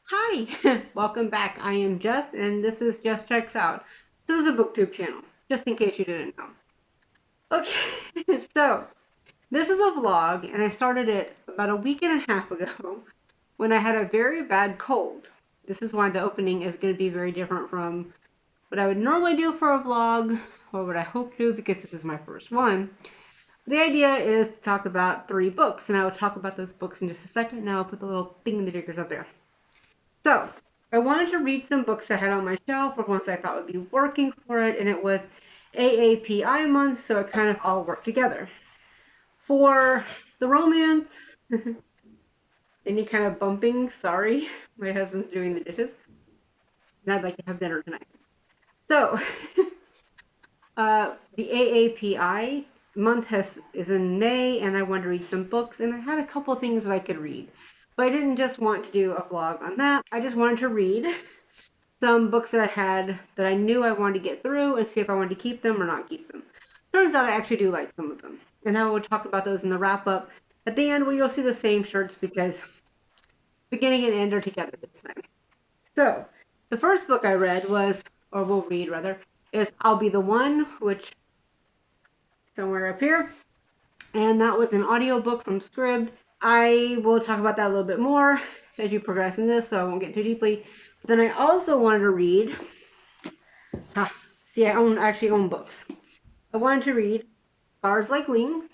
Hi, welcome back. I am Jess, and this is Jess Checks Out. This is a booktube channel, just in case you didn't know. Okay, so this is a vlog, and I started it about a week and a half ago when I had a very bad cold. This is why the opening is going to be very different from what I would normally do for a vlog, or what I hope to do because this is my first one. The idea is to talk about 3 books, and I will talk about those books in just a second. Now I'll put the little thingamajigers up there. So, I wanted to read some books I had on my shelf or ones I thought would be working for it, and it was AAPI month, so it kind of all worked together. For the romance, any kind of bumping, sorry, my husband's doing the dishes, and I'd like to have dinner tonight. So, the AAPI month is in May, and I wanted to read some books, and I had a couple things that I could read. But I didn't just want to do a vlog on that. I just wanted to read some books that I had that I knew I wanted to get through and see if I wanted to keep them or not keep them. Turns out I actually do like some of them. And I will talk about those in the wrap up at the end where you'll see the same shirts because beginning and end are together this time. So, the first book I read was, or will read rather, is I'll Be the One, which is somewhere up here. And that was an audiobook from Scribd. I will talk about that a little bit more as you progress in this, so I won't get too deeply. But then I also wanted to read. See, actually own books. I wanted to read Scars Like Wings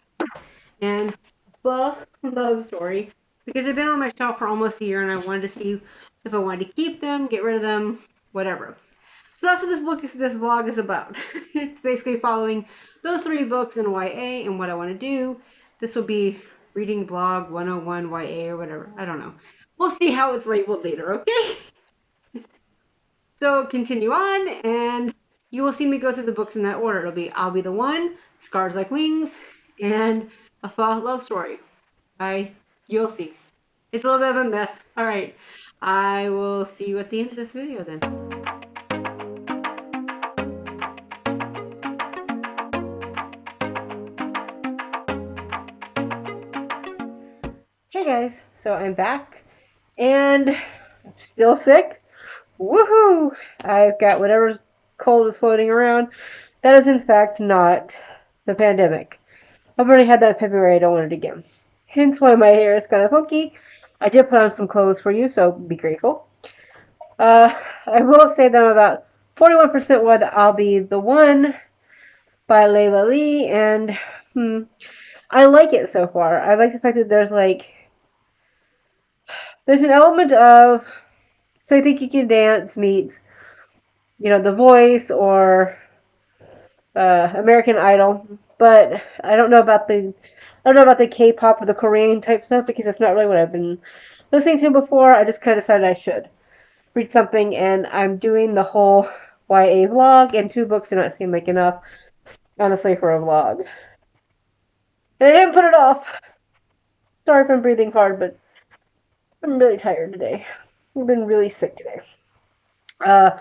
and The Love Story because they've been on my shelf for almost a year, and I wanted to see if I wanted to keep them, get rid of them, whatever. So that's what this vlog is about. It's basically following those 3 books in YA and what I want to do. This will be reading blog 101 YA or whatever. I don't know. We'll see how it's labeled later, okay? So continue on, and you will see me go through the books in that order. It'll be I'll Be the One, Scars Like Wings, and A Fall Love Story. You'll see. It's a little bit of a mess. All right. I will see you at the end of this video then. Hey guys, so I'm back and I'm still sick. Woohoo! I've got whatever cold is floating around. That is in fact not the pandemic. I've already had that in February. I don't want it again. Hence why my hair is kind of funky. I did put on some clothes for you, so be grateful. I will say that I'm about 41% why I'll Be the One by Layla Lee, and I like it so far. I like the fact that there's an element of So I Think You Can Dance meets, The Voice or American Idol, but I don't know about the K-pop or the Korean type stuff because that's not really what I've been listening to before. I just kind of decided I should read something, and I'm doing the whole YA vlog, and 2 books do not seem like enough, honestly, for a vlog. And I didn't put it off. Sorry if I'm breathing hard, but I'm really tired today. I've been really sick today. Uh,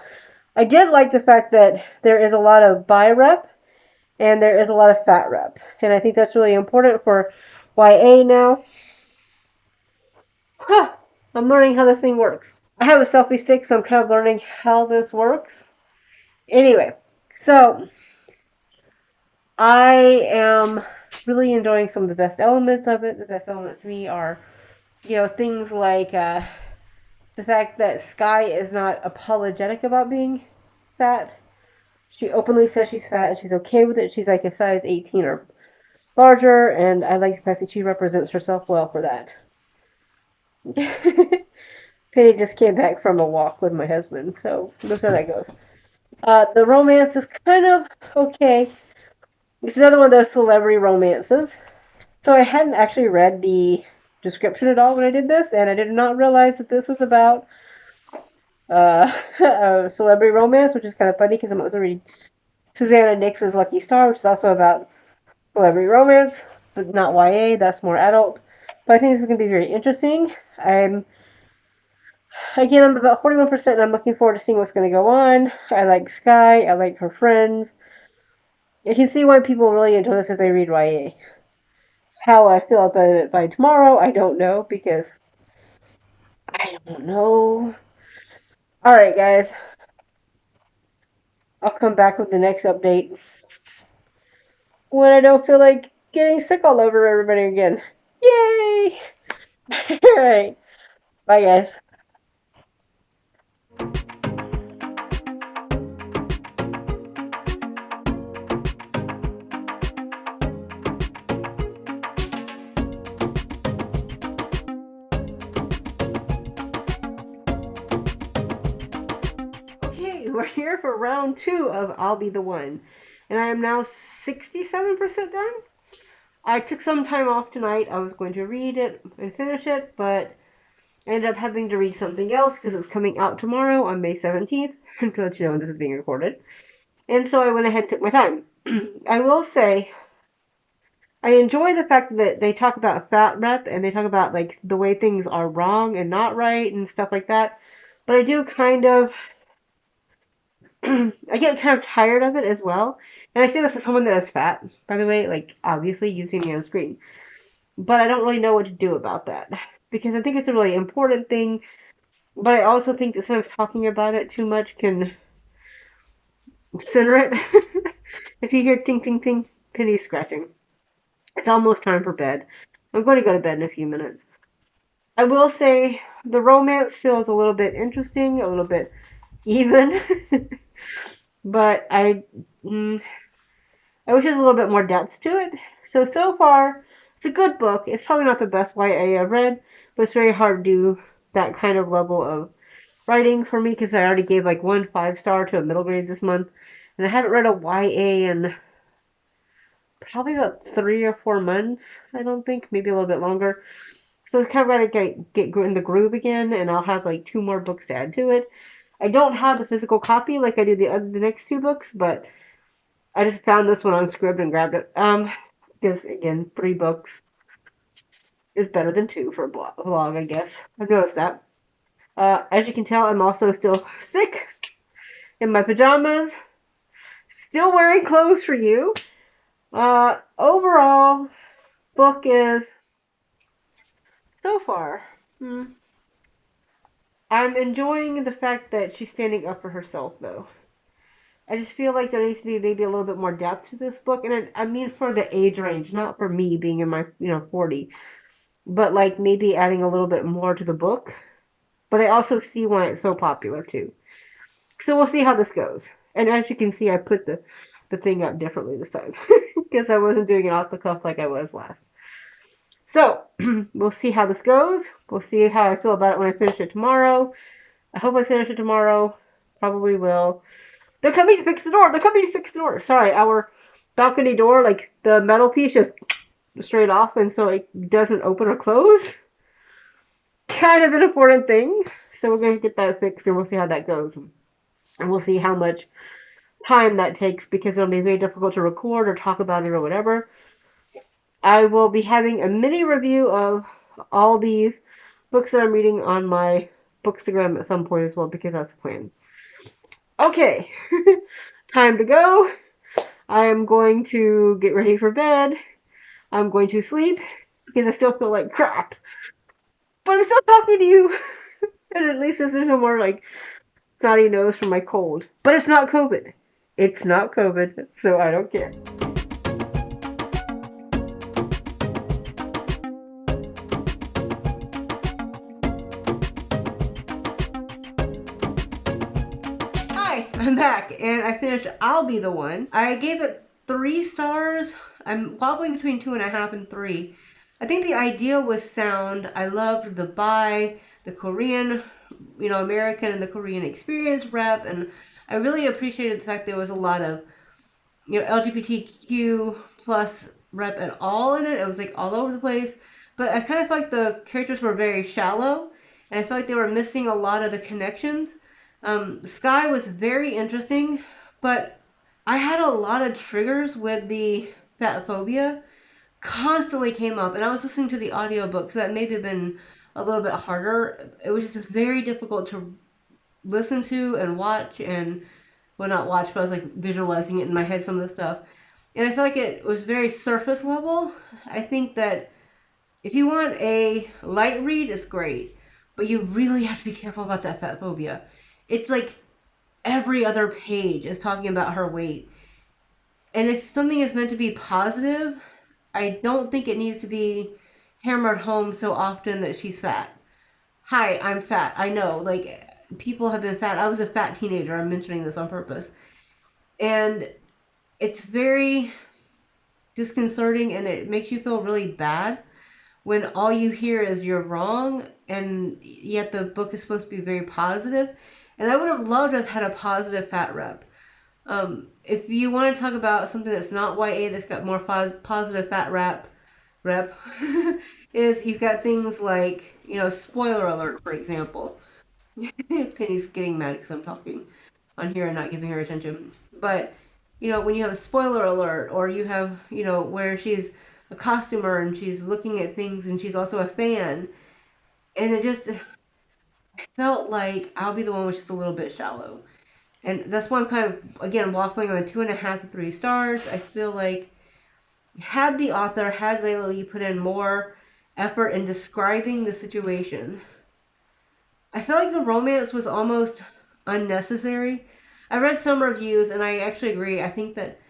I did like the fact that there is a lot of bi rep and there is a lot of fat rep. And I think that's really important for YA now. Huh, I'm learning how this thing works. I have a selfie stick, so I'm kind of learning how this works. Anyway, so I am really enjoying some of the best elements of it. The best elements to me are, things like the fact that Sky is not apologetic about being fat. She openly says she's fat and she's okay with it. She's like a size 18 or larger, and I like the fact that she represents herself well for that. Penny just came back from a walk with my husband, so that's how that goes. The romance is kind of okay. It's another one of those celebrity romances. So I hadn't actually read the description at all when I did this, and I did not realize that this was about a celebrity romance, which is kind of funny because I'm also reading Susanna Nixon's Lucky Star, which is also about celebrity romance, but not YA. That's more adult. But I think this is going to be very interesting. I'm about 41%, and I'm looking forward to seeing what's going to go on. I like Sky. I like her friends. You can see why people really enjoy this if they read YA. How I feel about it by tomorrow, I don't know, because I No. Alright, guys. I'll come back with the next update when I don't feel like getting sick all over everybody again. Yay! Alright. Bye, guys. Okay, we're here for round 2 of I'll Be the One. And I am now 67% done. I took some time off tonight. I was going to read it and finish it, but I ended up having to read something else because it's coming out tomorrow on May 17th, to let you know when this is being recorded. And so I went ahead and took my time. I will say, I enjoy the fact that they talk about fat rep and they talk about like the way things are wrong and not right and stuff like that. But I do kind of, I get kind of tired of it as well. And I say this as someone that is fat, by the way, like obviously you see me on screen. But I don't really know what to do about that because I think it's a really important thing. But I also think that sometimes talking about it too much can center it. If you hear ting ting ting, penny scratching. It's almost time for bed. I'm going to go to bed in a few minutes. I will say the romance feels a little bit interesting, a little bit even, but I wish there was a little bit more depth to it. So far, it's a good book. It's probably not the best YA I've read, but it's very hard to do that kind of level of writing for me because I already gave like 1 5-star to a middle grade this month, and I haven't read a YA in probably about 3 or 4 months. I don't think, maybe a little bit longer. So it's kind of got to get in the groove again, and I'll have like 2 more books to add to it. I don't have the physical copy like I do the next 2 books, but I just found this one on Scribd and grabbed it. Because again, 3 books is better than 2 for a vlog, I guess. I've noticed that. As you can tell, I'm also still sick in my pajamas, still wearing clothes for you. Overall, book is so far. I'm enjoying the fact that she's standing up for herself, though. I just feel like there needs to be maybe a little bit more depth to this book, and I mean for the age range, not for me being in my 40, but like maybe adding a little bit more to the book. But I also see why it's so popular too. So we'll see how this goes. And as you can see, I put the thing up differently this time because I wasn't doing it off the cuff like I was last. So we'll see how this goes. We'll see how I feel about it when I finish it tomorrow. I hope I finish it tomorrow. Probably will. They're coming to fix the door. They're coming to fix the door. Sorry, our balcony door, like the metal piece just straight off, and so it doesn't open or close. Kind of an important thing. So we're going to get that fixed, and we'll see how that goes. And we'll see how much time that takes because it'll be very difficult to record or talk about it or whatever. I will be having a mini review of all these books that I'm reading on my Bookstagram at some point as well because that's the plan. Okay, time to go. I am going to get ready for bed. I'm going to sleep because I still feel like crap. But I'm still talking to you. And at least there's no more like snotty nose from my cold. But it's not COVID. It's not COVID, so I don't care. Hi, I'm back, and I finished I'll Be the One. I gave it 3 stars. I'm wobbling between 2.5 and 3. I think the idea was sound. I loved the the Korean, American and the Korean experience rep, and I really appreciated the fact there was a lot of, LGBTQ plus rep at all in it. It was like all over the place, but I kind of felt like the characters were very shallow, and I felt like they were missing a lot of the connections. Sky was very interesting, but I had a lot of triggers with the fat phobia constantly came up, and I was listening to the audiobook, so that maybe have been a little bit harder. It was just very difficult to listen to and watch, and well, not watch, but I was like visualizing it in my head, some of the stuff. And I feel like it was very surface level. I think that if you want a light read, it's great. but you really have to be careful about that fat phobia. It's like every other page is talking about her weight. And if something is meant to be positive, I don't think it needs to be hammered home so often that she's fat. Hi, I'm fat. I know, like, people have been fat. I was a fat teenager. I'm mentioning this on purpose. And it's very disconcerting and it makes you feel really bad when all you hear is you're wrong and yet the book is supposed to be very positive. And I would have loved to have had a positive fat rep. If you want to talk about something that's not YA that's got more positive fat rep is you've got things like, spoiler alert, for example. Penny's getting mad because I'm talking on here and not giving her attention. But, when you have a spoiler alert or you have, where she's a costumer and she's looking at things and she's also a fan, and it just felt like I'll be the one was just a little bit shallow. And that's why I'm kind of, again, waffling on 2.5 to 3 stars. I feel like had the author, had Layla Lee put in more effort in describing the situation, I felt like the romance was almost unnecessary. I read some reviews and I actually agree. I think that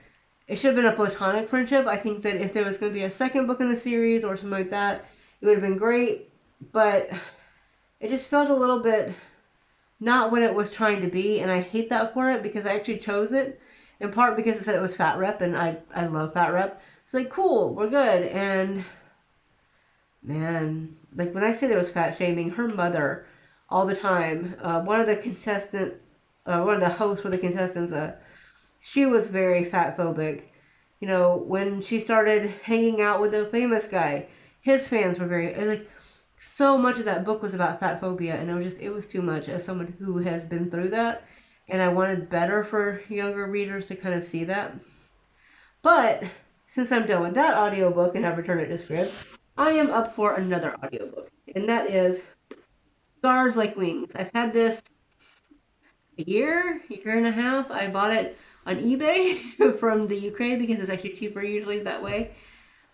it should have been a platonic friendship. I think that if there was going to be a second book in the series or something like that, it would have been great. But it just felt a little bit not what it was trying to be, and I hate that for it because I actually chose it in part because it said it was fat rep, and I love fat rep. It's like, cool, we're good. And man, like when I say there was fat shaming, her mother all the time. One of the hosts for the contestants, she was very fat phobic. When she started hanging out with the famous guy, his fans were very like. So much of that book was about fat phobia, and it was too much as someone who has been through that, and I wanted better for younger readers to kind of see that. But since I'm done with that audiobook and have returned it to script, I am up for another audiobook, and that is Scars Like Wings. I've had this year and a half. I bought it on eBay from the UK because it's actually cheaper usually that way.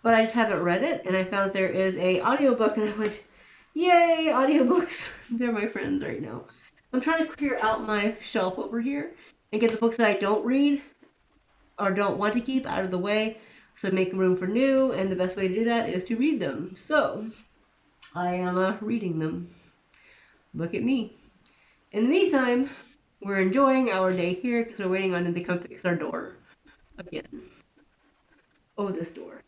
But I just haven't read it, and I found there is a audiobook, and I went, yay, audiobooks. They're my friends right now. I'm trying to clear out my shelf over here and get the books that I don't read or don't want to keep out of the way, so make room for new, and the best way to do that is to read them. So I am reading them. Look at me. In the meantime, we're enjoying our day here because we're waiting on them to come fix our door again. Oh, this door.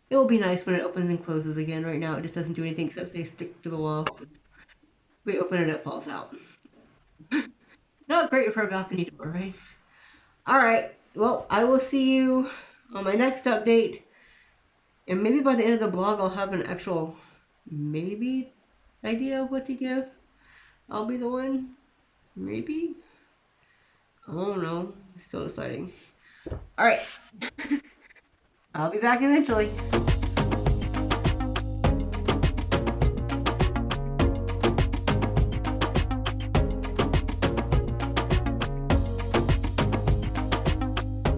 It will be nice when it opens and closes again. Right now, it just doesn't do anything except they stick to the wall. We open it, it falls out. Not great for a balcony door, right? Alright, well, I will see you on my next update. And maybe by the end of the blog, I'll have an actual, maybe, idea of what to give. I'll be the one. Maybe. I don't know. It's still deciding. Alright. I'll be back eventually.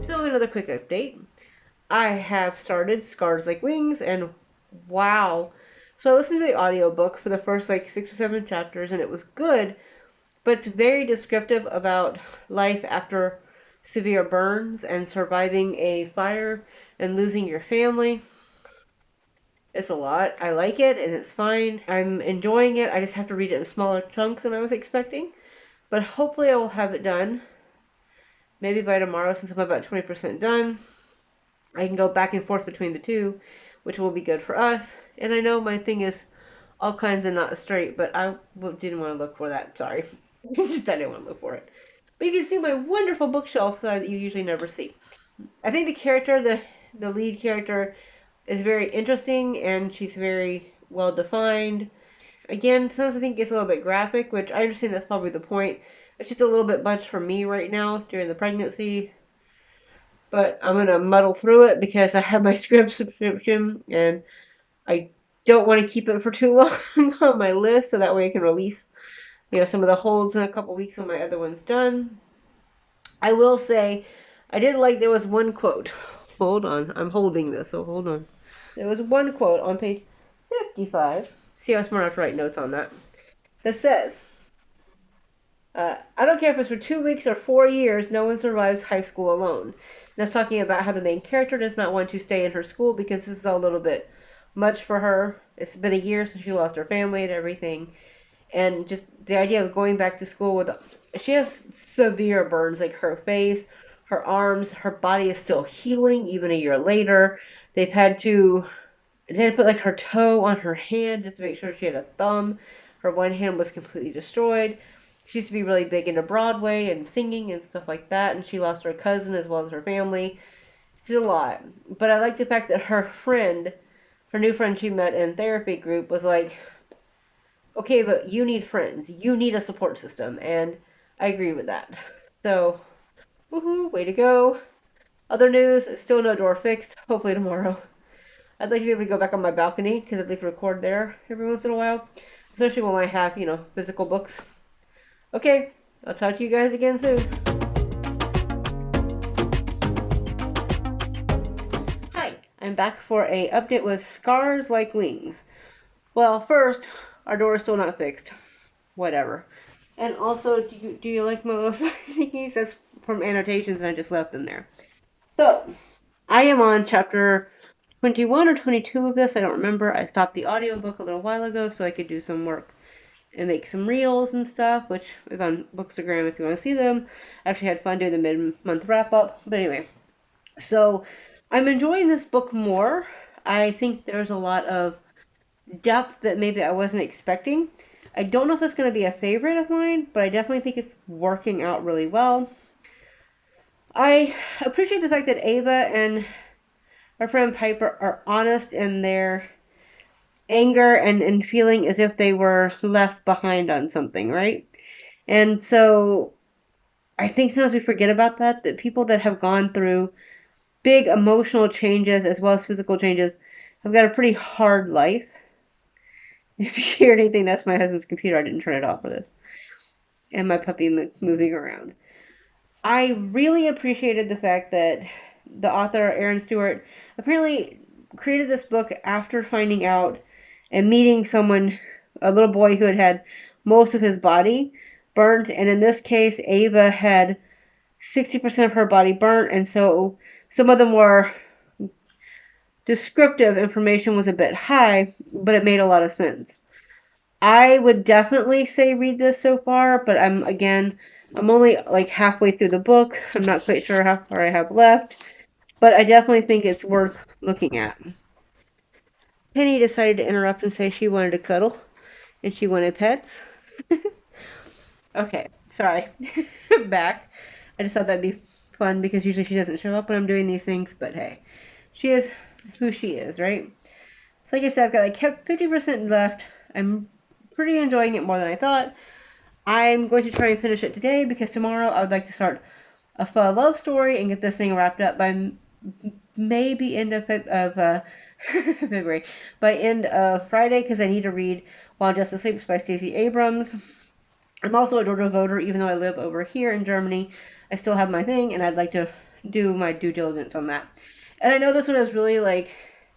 So another quick update. I have started Scars Like Wings, and wow. So I listened to the audiobook for the first like 6 or 7 chapters, and it was good, but it's very descriptive about life after severe burns and surviving a fire and losing your family. It's a lot. I like it, and it's fine. I'm enjoying it. I just have to read it in smaller chunks than I was expecting. But hopefully I will have it done. Maybe by tomorrow, since I'm about 20% done. I can go back and forth between the two, which will be good for us. And I know my thing is all kinds of not straight, but I didn't want to look for that. Sorry. Just I didn't want to look for it. But you can see my wonderful bookshelf that you usually never see. I think the lead character, is very interesting, and she's very well defined. Again, sometimes I think it's a little bit graphic, which I understand that's probably the point. It's just a little bit much for me right now during the pregnancy. But I'm going to muddle through it because I have my script subscription, and I don't want to keep it for too long on my list, so that way I can release some of the holds in a couple weeks when my other one's done. I will say, I did like there was one quote. Hold on, I'm holding this, so hold on. There was one quote on page 55 See how smart I have to write notes on that. That says, I don't care if it's for 2 weeks or 4 years, no one survives high school alone. And that's talking about how the main character does not want to stay in her school because this is a little bit much for her. It's been a year since she lost her family and everything. And just the idea of going back to school with, she has severe burns, like her face, her arms, her body is still healing even a year later. They've had to they had to put like her toe on her hand just to make sure she had a thumb. Her one hand was completely destroyed. She used to be really big into Broadway and singing and stuff like that, and she lost her cousin as well as her family. It's a lot. But I like the fact that her friend, her new friend she met in therapy group, was like, okay, but you need friends. You need a support system. And I agree with that. So, woohoo, way to go. Other news, still no door fixed. Hopefully tomorrow. I'd like to be able to go back on my balcony because I'd like to record there every once in a while. Especially when I have, physical books. Okay, I'll talk to you guys again soon. Hi, I'm back for a update with Scars Like Wings. Well, first, our door is still not fixed. Whatever. And also, do you like my little stickies? That's from annotations and I just left them there. So, I am on chapter 21 or 22 of this. I don't remember. I stopped the audiobook a little while ago so I could do some work and make some reels and stuff, which is on Bookstagram if you want to see them. I actually had fun doing the mid-month wrap-up. But anyway, so I'm enjoying this book more. I think there's a lot of depth that maybe I wasn't expecting. I don't know if it's going to be a favorite of mine, but I definitely think it's working out really well. I appreciate the fact that Ava and our friend Piper are honest in their anger and feeling as if they were left behind on something, right? And so I think sometimes we forget about that people that have gone through big emotional changes as well as physical changes have got a pretty hard life. If you hear anything, that's my husband's computer. I didn't turn it off for this. And my puppy moving around. I really appreciated the fact that the author, Aaron Stewart, apparently created this book after finding out and meeting someone, a little boy who had had most of his body burnt. And in this case, Ava had 60% of her body burnt. And so some of the more descriptive information was a bit high, but it made a lot of sense. I would definitely say read this so far, but I'm only like halfway through the book. I'm not quite sure how far I have left, but I definitely think it's worth looking at. Penny decided to interrupt and say she wanted to cuddle and she wanted pets. Okay, sorry. Back. I just thought that'd be fun because usually she doesn't show up when I'm doing these things, but hey, she is who she is, right? So like I said, I've got like 50% left. I'm pretty enjoying it more than I thought. I'm going to try and finish it today because tomorrow I would like to start a fun love story and get this thing wrapped up by maybe end of February. By end of Friday because I need to read While Justice Sleeps by Stacey Abrams. I'm also a Georgia voter, even though I live over here in Germany. I still have my thing, and I'd like to do my due diligence on that. And I know this one is really like,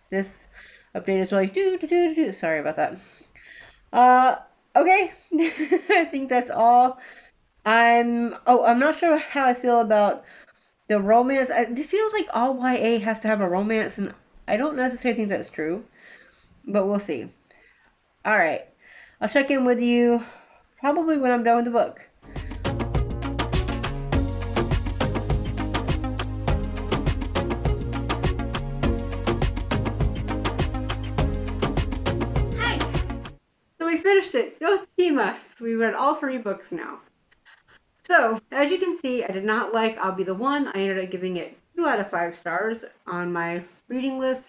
this update is really do. Sorry about that. Okay. I think that's all. I'm not sure how I feel about the romance. It feels like all YA has to have a romance, and I don't necessarily think that's true, but we'll see. All right. I'll check in with you probably when I'm done with the book. Hi. So we finished it. Go team us. We read all 3 books now. So, as you can see, I did not like I'll Be the One. I ended up giving it 2 out of 5 stars on my reading list.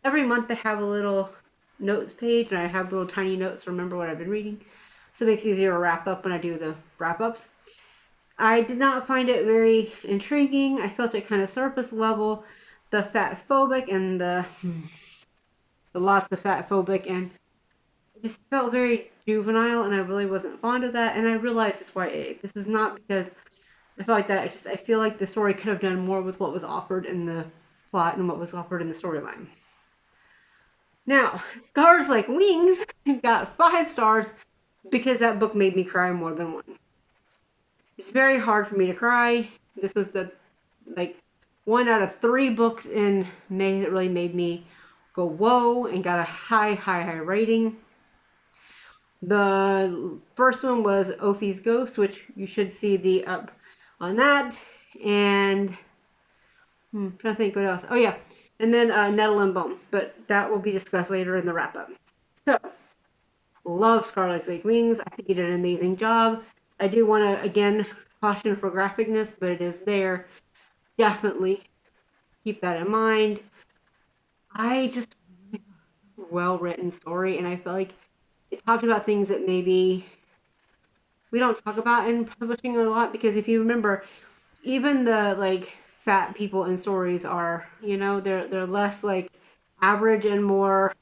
Every month I have a little notes page and I have little tiny notes to remember what I've been reading. So it makes it easier to wrap up when I do the wrap-ups. I did not find it very intriguing. I felt it kind of surface level. The fat phobic and the lots of fat phobic and it just felt very juvenile and I really wasn't fond of that. And I realized it's YA. This is not because I feel like that. It's just I feel like the story could have done more with what was offered in the plot and what was offered in the storyline. Now, Scars Like Wings got 5 stars because that book made me cry more than once. It's very hard for me to cry. This was the like 1 out of 3 books in May that really made me go whoa and got a high rating. The first one was Ophi's Ghost, which you should see the up on that. And I'm trying to think what else. Oh yeah, and then Nettle and Bone, but that will be discussed later in the wrap up. So, love Scarlet's Lake Wings. I think he did an amazing job. I do want to again caution for graphicness, but it is there. Definitely keep that in mind. I just well written story, and I feel like it talked about things that maybe we don't talk about in publishing a lot, because if you remember, even the like fat people in stories are, they're less like average and more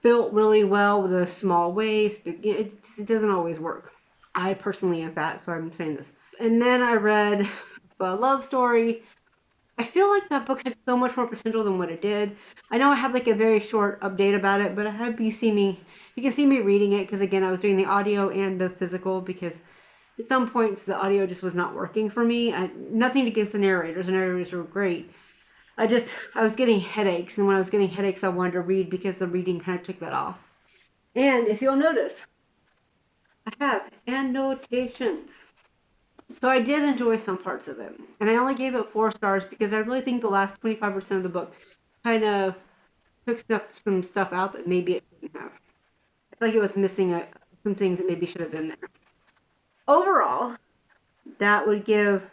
built really well with a small waist. It doesn't always work. I personally am fat, so I'm saying this. And then I read a love story. I feel like that book had so much more potential than what it did. I know I had like a very short update about it, but I hope you can see me reading it, because again, I was doing the audio and the physical, because at some points the audio just was not working for me. Nothing against the narrators. The narrators were great. I was getting headaches, and when I was getting headaches, I wanted to read because the reading kind of took that off. And if you'll notice, I have annotations. So I did enjoy some parts of it, and I only gave it 4 stars because I really think the last 25% of the book kind of took some stuff out that maybe it shouldn't have. I feel like it was missing some things that maybe should have been there. Overall, that would give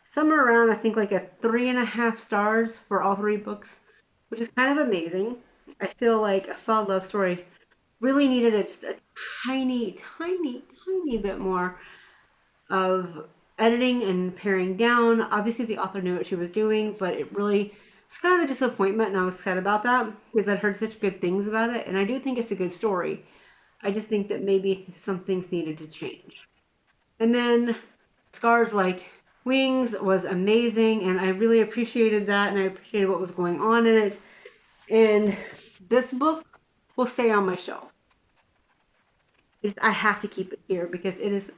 somewhere around, I think, like a 3.5 stars for all 3 books, which is kind of amazing. I feel like A Fall Love Story really needed just a tiny bit more of editing and paring down. Obviously, the author knew what she was doing, but it's kind of a disappointment, and I was sad about that because I'd heard such good things about it, and I do think it's a good story. I just think that maybe some things needed to change. And then Scars Like Wings was amazing, and I really appreciated that, and I appreciated what was going on in it. And this book will stay on my shelf. I have to keep it here because it is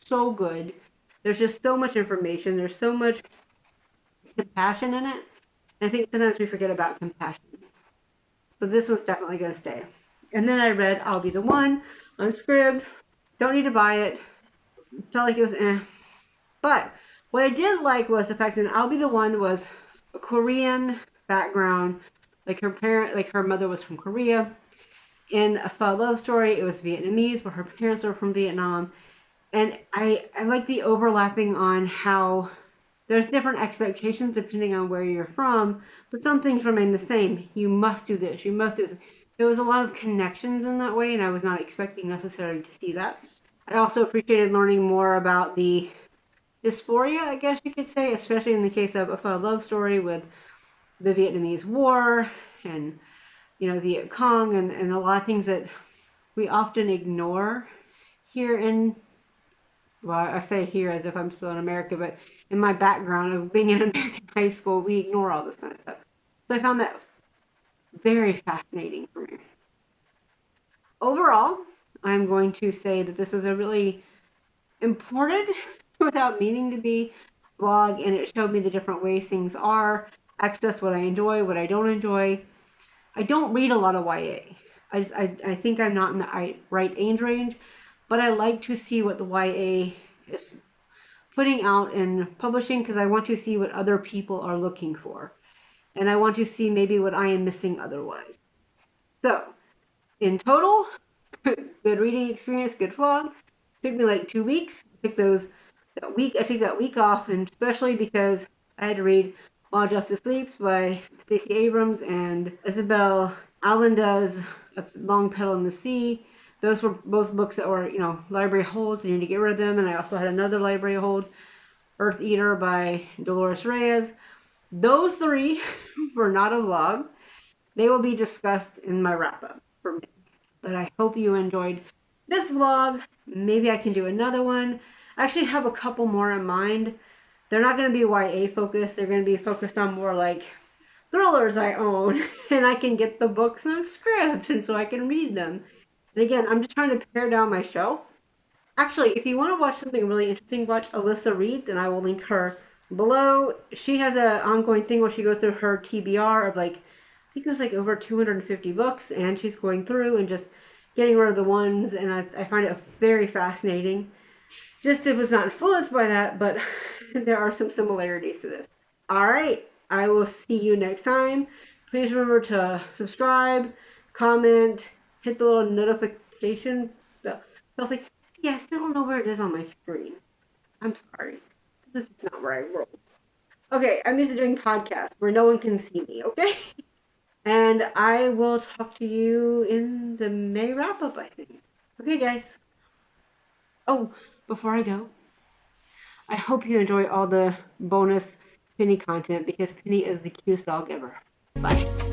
so good. There's just so much information. There's so much compassion in it. And I think sometimes we forget about compassion. So this one's definitely going to stay. And then I read I'll Be the One on Scribd. Don't need to buy it. Felt like it was eh. But what I did like was the fact that I'll Be the One was a Korean background. Like her mother was from Korea. In A Fall Love Story, it was Vietnamese, but her parents were from Vietnam. And I like the overlapping on how there's different expectations depending on where you're from, but some things remain the same. You must do this. You must do this. There was a lot of connections in that way, and I was not expecting necessarily to see that. I also appreciated learning more about the dysphoria, I guess you could say, especially in the case of A Love Story with the Vietnamese War and, Viet Cong and a lot of things that we often ignore here in, well, I say here as if I'm still in America, but in my background of being in American high school, we ignore all this kind of stuff. So I found that very fascinating for me. Overall, I'm going to say that this is a really important, without meaning to be, blog, and it showed me the different ways things are, access what I enjoy, what I don't enjoy. I don't read a lot of YA. I think I'm not in the right age range, but I like to see what the YA is putting out and publishing because I want to see what other people are looking for. And I want to see maybe what I am missing otherwise. So, in total, good reading experience, good vlog. Took me like 2 weeks. I took that week off, and especially because I had to read While Justice Sleeps by Stacey Abrams and Isabel Allenda's A Long Petal in the Sea. Those were both books that were, library holds. I need to get rid of them. And I also had another library hold, Earth Eater by Dolores Reyes. Those 3 were not a vlog. They will be discussed in my wrap-up for me. But I hope you enjoyed this vlog. Maybe I can do another one. I actually have a couple more in mind. They're not going to be YA focused. They're going to be focused on more like thrillers I own, and I can get the books no script, and so I can read them. And again, I'm just trying to pare down my shelf. Actually, if you want to watch something really interesting, watch Alyssa Reads, and I will link her below. She has an ongoing thing where she goes through her TBR of like, I think it was like over 250 books, and she's going through and just getting rid of the ones, and I find it very fascinating. Just it was not influenced by that, but there are some similarities to this. All right, I will see you next time. Please remember to subscribe, comment, hit the little notification bell thing. Yeah, I still don't know where it is on my screen. I'm sorry. This is just not where I roll. Okay, I'm used to doing podcasts where no one can see me, okay? And I will talk to you in the May wrap up, I think. Okay, guys. Oh, before I go, I hope you enjoy all the bonus Penny content because Penny is the cutest dog ever. Bye.